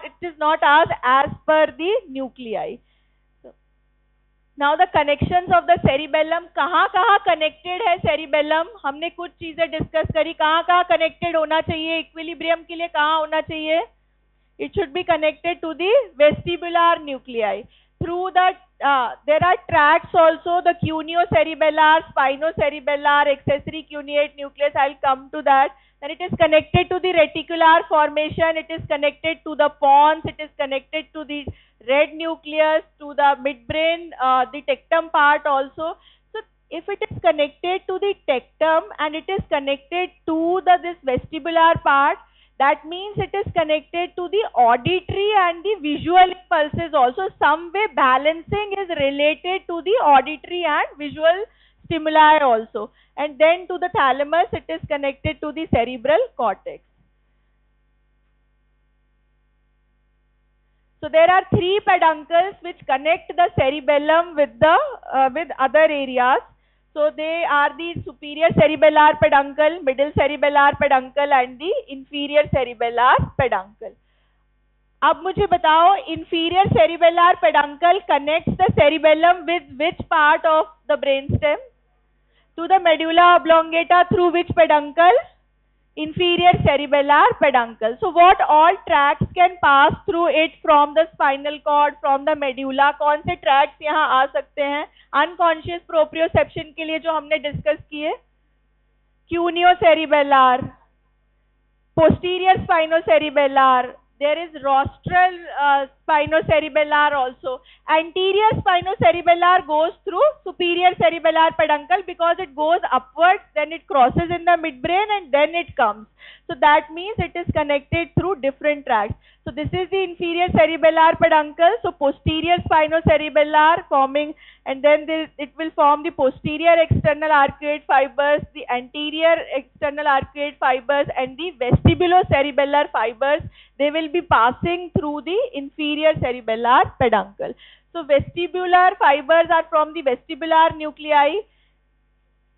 It is not asked as per the nuclei. Now the connections of the cerebellum. कहाँ कहाँ connected है cerebellum? हमने कुछ चीजें discuss करी. कहाँ कहाँ connected होना चाहिए? इक्विलिब्रियम के लिए कहाँ होना चाहिए? It should be connected to the vestibular nuclei. Through the there are tracts also, the cuneo-cerebellar, spino-cerebellar, accessory cuneate nucleus. I'll come to that. Then it is connected to the reticular formation. It is connected to the pons. It is connected to the red nucleus, to the midbrain, the tectum part also. So if it is connected to the tectum and it is connected to this vestibular part, that means it is connected to the auditory and the visual impulses also. Some way balancing is related to the auditory and visual stimuli also. And then to the thalamus, it is connected to the cerebral cortex. So there are three peduncles which connect the cerebellum with other areas. So they are the superior cerebellar peduncle, middle cerebellar peduncle, and the inferior cerebellar peduncle. अब मुझे बताओ, inferior cerebellar peduncle connects the cerebellum with which part of the brainstem? To the medulla oblongata through which peduncle? Inferior cerebellar peduncle. So what all tracts can pass through it from the spinal cord, from the medulla? कौन से tracts यहाँ आ सकते हैं unconscious proprioception के लिए जो हमने discuss किए? Cuneo-cerebellar, posterior spinocerebellar, there is rostral spinocerebellar also. Anterior spinocerebellar goes through superior cerebellar peduncle because it goes upwards, then it crosses in the midbrain and then it comes. So that means it is connected through different tracts. So this is the inferior cerebellar peduncle. So posterior spinocerebellar forming, and then it will form the posterior external arcuate fibers, the anterior external arcuate fibers, and the vestibulocerebellar fibers. They will be passing through the inferior cerebellar peduncle. So vestibular fibers are from the vestibular nuclei.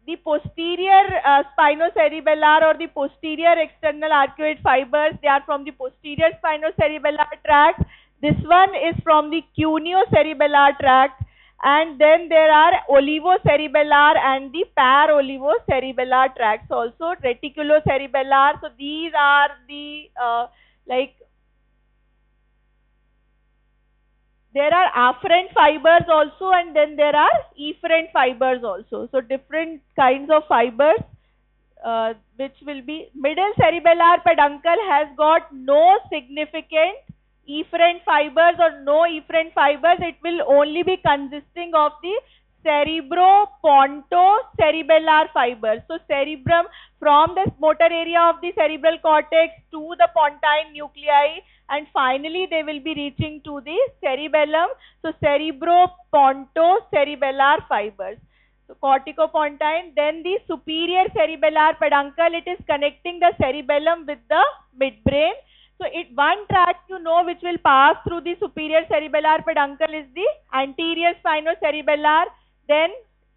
The posterior spinocerebellar or the posterior external arcuate fibers, they are from the posterior spinocerebellar tract. This one is from the cuneo-cerebellar tract. And then there are olivocerebellar and the parolivocerebellar tracts also, reticulocerebellar. So these are the there are afferent fibers also, and then there are efferent fibers also. So different kinds of fibers which will be, middle cerebellar peduncle has got no significant efferent fibers or no efferent fibers. It will only be consisting of the cerebropontocerebellar fibers. So cerebrum, from the motor area of the cerebral cortex to the pontine nuclei, and finally they will be reaching to the cerebellum. So cerebropontocerebellar fibers. So corticopontine, then the superior cerebellar peduncle, it is connecting the cerebellum with the midbrain. So one tract which will pass through the superior cerebellar peduncle is the anterior spinocerebellar. Then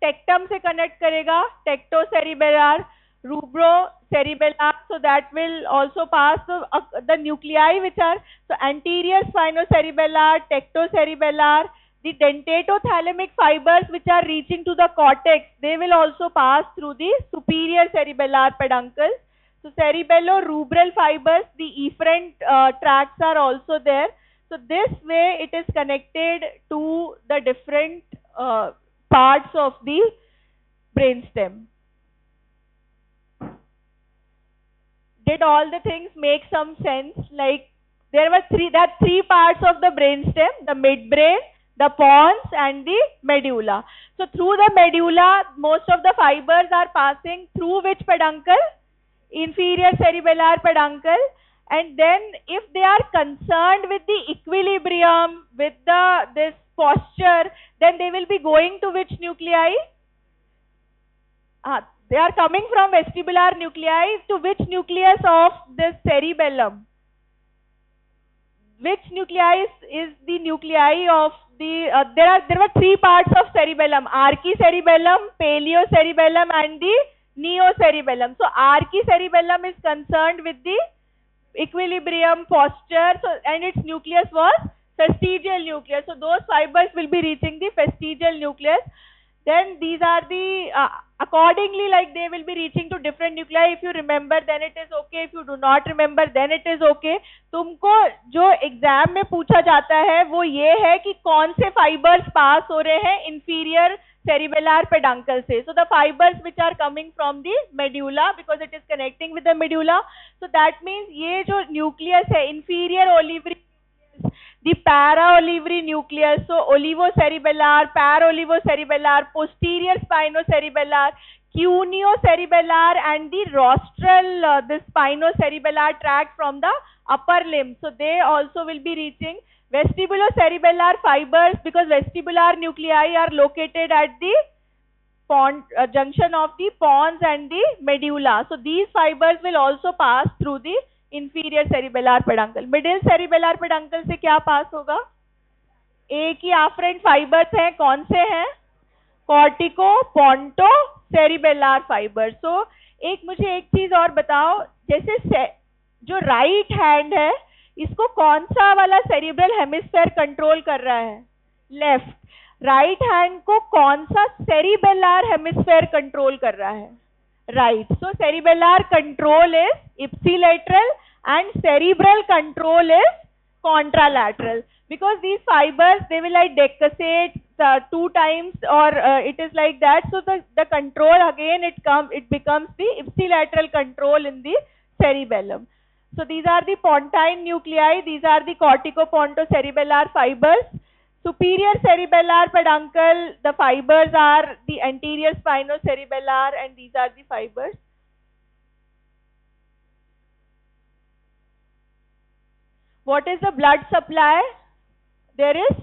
tectum se connect karega, tectocerebellar, rubrocerebellar. So that will also pass the nuclei which are, so anterior spinocerebellar, tectocerebellar. The dentatothalamic fibers which are reaching to the cortex, they will also pass through the superior cerebellar peduncle. So cerebello-rubral fibers, the efferent tracts are also there. So this way it is connected to the different parts of the brainstem. Did all the things make some sense? Like there are three parts of the brainstem: the midbrain, the pons, and the medulla. So through the medulla, most of the fibers are passing through which peduncle? Inferior cerebellar peduncle. And then if they are concerned with the equilibrium, with this posture, then they will be going to which nuclei? They are coming from vestibular nuclei to which nucleus of the cerebellum? Which nuclei is the nuclei of the, there were three parts of cerebellum: archicerebellum, paleocerebellum, and the neocerebellum. So archicerebellum is concerned with the equilibrium, posture, so, and its nucleus was fastigial nucleus. So those fibers will be reaching the fastigial nucleus. Then these are the, accordingly, like they will be reaching to different nuclei. If you remember, then it is okay. If you do not remember, then it is okay. तुमको जो exam में पूछा जाता है वो ये है कि कौन से फाइबर्स पास हो रहे हैं inferior cerebellar peduncle से. So the fibers which are coming from the medulla, because it is connecting with the medulla. So that means ये जो nucleus है, inferior olivary nucleus, the para-olivary nucleus, so olivocerebellar, parolivocerebellar, posterior spinocerebellar, cuneo-cerebellar, and the rostral, the spinocerebellar tract from the upper limb. So they also will be reaching vestibulocerebellar fibers, because vestibular nuclei are located at the junction of the pons and the medulla. So these fibers will also pass through the inferior cerebellar peduncle. Middle cerebellar peduncle से क्या पास होगा? एक ही afferent fibers हैं, कौन से हैं? cortico-pontocerebellar fibers. So मुझे एक चीज और बताओ, जैसे जो राइट हैंड है, इसको कौन सा वाला सेरिब्रल हेमिस्फेयर कंट्रोल कर रहा है? लेफ्ट. राइट हैंड को कौन सा सेरिबेलर हेमिस्फेयर कंट्रोल कर रहा है? Right. So cerebellar control is ipsilateral and cerebral control is contralateral, because these fibers, they will like decussate two times, or it is like that. So the control again, it becomes the ipsilateral control in the cerebellum. So these are the pontine nuclei, these are the corticopontocerebellar fibers. Superior cerebellar peduncle, the fibers are the anterior spinocerebellar, and these are the fibers. What is the blood supply? There is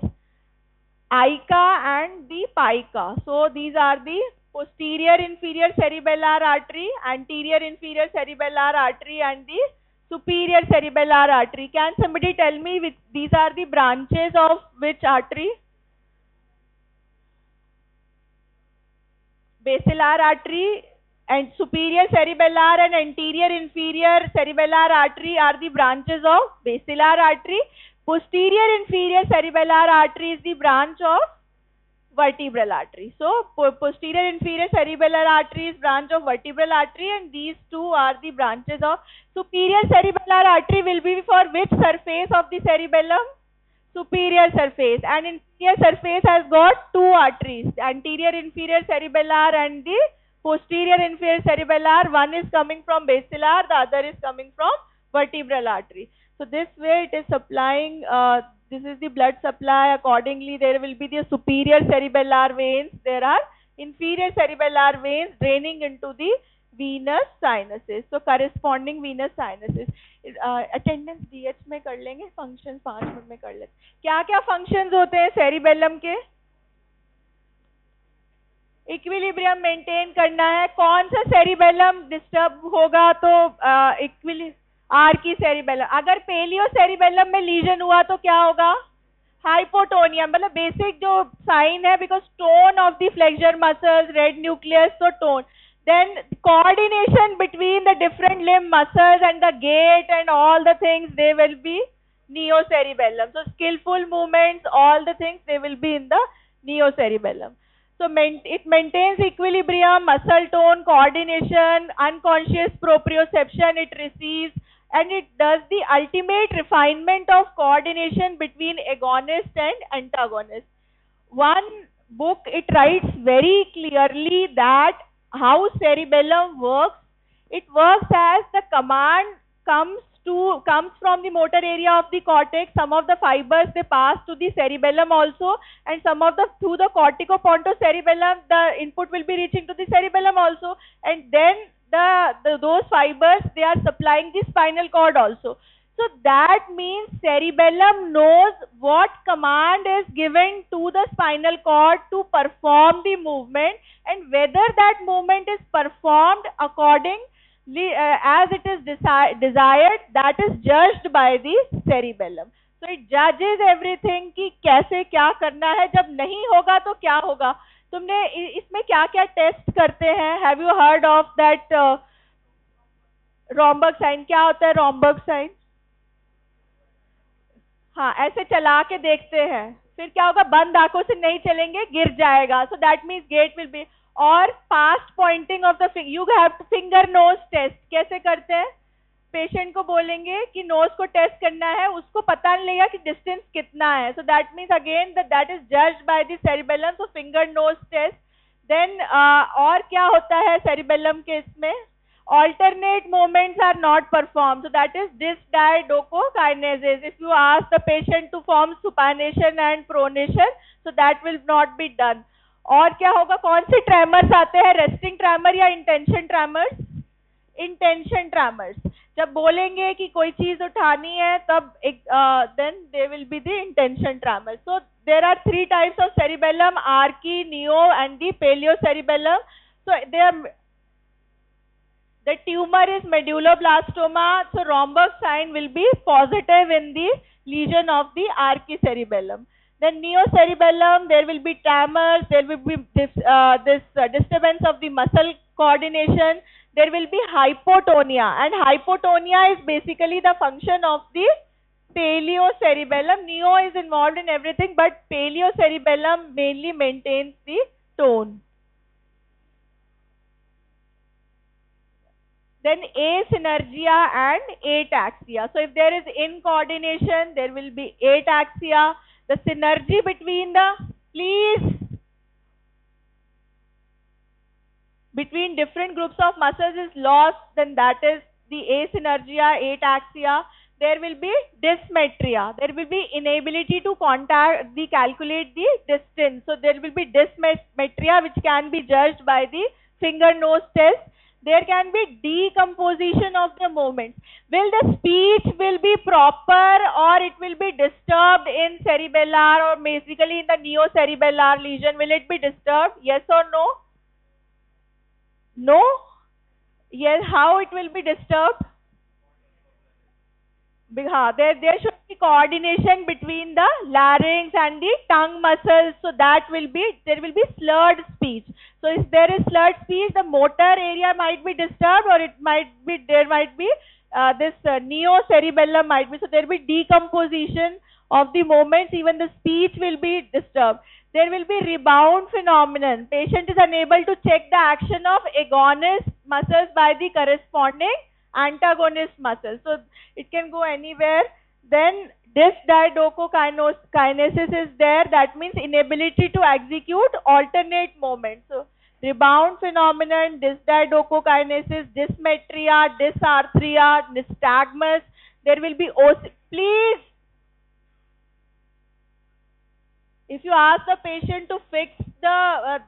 ICA and the PICA. So these are the posterior inferior cerebellar artery, anterior inferior cerebellar artery, and the superior cerebellar artery. Can somebody tell me which these are the branches of which artery? Basilar artery and superior cerebellar and anterior inferior cerebellar artery are the branches of basilar artery. Posterior inferior cerebellar artery is the branch of vertebral artery. So posterior inferior cerebellar artery is branch of vertebral artery, and these two are the branches of superior cerebellar artery. Will be for which surface of the cerebellum? Superior surface. And inferior surface has got two arteries, anterior inferior cerebellar and the posterior inferior cerebellar. One is coming from basilar, the other is coming from vertebral artery. So this way it is supplying, this is the blood supply. Accordingly, there will be the superior cerebellar veins. There are inferior cerebellar veins draining into the venous sinuses. So corresponding venous sinuses. Attendance DH में कर लेंगे, function 5 minute में कर लेते. क्या क्या functions होते हैं सेरिबेलम के? इक्विलिब्रियम मेंटेन करना है. कौन सा सेरिबेलम डिस्टर्ब होगा तो आर्की सेरिबेलम. अगर पेलियो सेरिबेलम में लीजन हुआ तो क्या होगा? हाइपोटोनिया. मतलब बेसिक जो साइन है, because tone of the flexor muscles, red nucleus, तो tone. Then coordination between the different limb muscles and the gait and all the things, they will be neocerebellum. So skillful movements, all the things, they will be in the neocerebellum. So it maintains equilibrium, muscle tone, coordination, unconscious proprioception it receives, and it does the ultimate refinement of coordination between agonist and antagonist. One book, it writes very clearly that how cerebellum works. It works as the command comes from the motor area of the cortex. Some of the fibers, they pass to the cerebellum also, and some of the through the corticopontocerebellum, the input will be reaching to the cerebellum also, and then those fibers, they are supplying the spinal cord also. So that means cerebellum knows what command is given to the spinal cord to perform the movement, and whether that movement is performed accordingly as it is desired, that is judged by the cerebellum. So it judges everything कि कैसे क्या करना है, जब नहीं होगा तो क्या होगा. तुमने इसमें क्या क्या टेस्ट करते हैं? Have you heard of that Romberg sign? क्या होता है रॉम्बर्ग साइन? हाँ, ऐसे चला के देखते हैं, फिर क्या होगा? बंद आंखों से नहीं चलेंगे, गिर जाएगा. So that means gait will be. और fast pointing of the you have to finger nose test. कैसे करते हैं? पेशेंट को बोलेंगे कि नोज को टेस्ट करना है, उसको पता नहीं लगेगा कि डिस्टेंस कितना है. So that means again that is judged by the cerebellum. So finger nose test. Then और क्या होता है सेरिबेलम के इसमें? Alternate movements are not performed. So that is dysdiadochokinesis. If you ask the patient to form supination and pronation, so that will not be done. और क्या होगा? कौन से ट्रेमर्स आते हैं? रेस्टिंग ट्रेमर या इंटेंशन ट्रेमर्स? Intention tremors. जब बोलेंगे कि कोई चीज उठानी है, तब then they will be the intention tremors. So there are 3 types of cerebellum: archi, neo, and the paleocerebellum. So they are. The tumor is medulloblastoma, so Romberg sign will be positive in the lesion of the archicerebellum. Then neocerebellum, there will be tremors, there will be this disturbance of the muscle coordination, there will be hypotonia, and hypotonia is basically the function of the paleocerebellum. Neo is involved in everything, but paleocerebellum mainly maintains the tone. Then asynergia and ataxia. So if there is incoordination, there will be ataxia. The synergy between the, please, between different groups of muscles is lost, then that is the asynergia, ataxia. There will be dysmetria. There will be inability to calculate the distance. So there will be dysmetria, which can be judged by the finger nose test. There can be decomposition of the movements. Will the speech will be proper, or it will be disturbed in cerebellar, or basically in the neocerebellar lesion? Will it be disturbed? Yes or no? No? Yes, how it will be disturbed? There should be coordination between the larynx and the tongue muscles, so that will be, there will be slurred speech. So if there is slurred speech, the motor area might be disturbed, or it might be, there might be this neocerebellum might be, so there will be decomposition of the movements, even the speech will be disturbed. There will be rebound phenomenon. Patient is unable to check the action of agonist muscles by the corresponding antagonist muscles. So it can go anywhere. Then dysdiadochokinesis is there. That means inability to execute alternate movements. So rebound phenomenon, dysdiadochokinesis, dysmetria, dysarthria, nystagmus. There will be please. If you ask the patient to fix the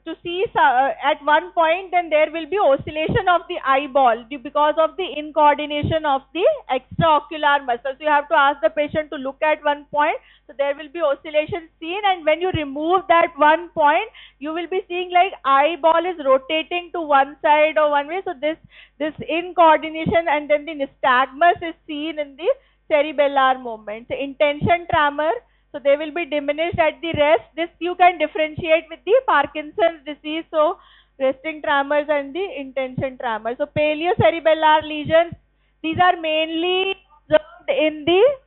to see at one point, then there will be oscillation of the eyeball because of the incoordination of the extraocular muscles. You have to ask the patient to look at one point, so there will be oscillation seen, and when you remove that one point, you will be seeing like eyeball is rotating to one side or one way. So this incoordination, and then the nystagmus is seen in the cerebellar movement. So intention tremor. So they will be diminished at the rest. This you can differentiate with the Parkinson's disease. So resting tremors and the intention tremors. So paleocerebellar lesions, these are mainly observed in the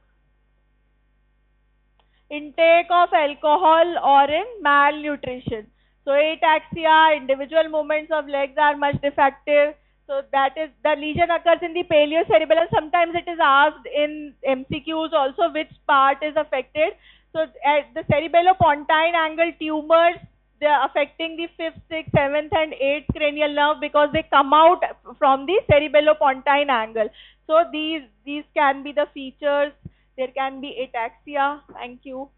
intake of alcohol or in malnutrition. So ataxia, individual movements of legs are much defective. So that is, the lesion occurs in the paleocerebellum. Sometimes it is asked in MCQs also which part is affected. So at the cerebellopontine angle tumors, they are affecting the 5th, 6th, 7th and 8th cranial nerve because they come out from the cerebellopontine angle. So these can be the features. There can be ataxia. Thank you.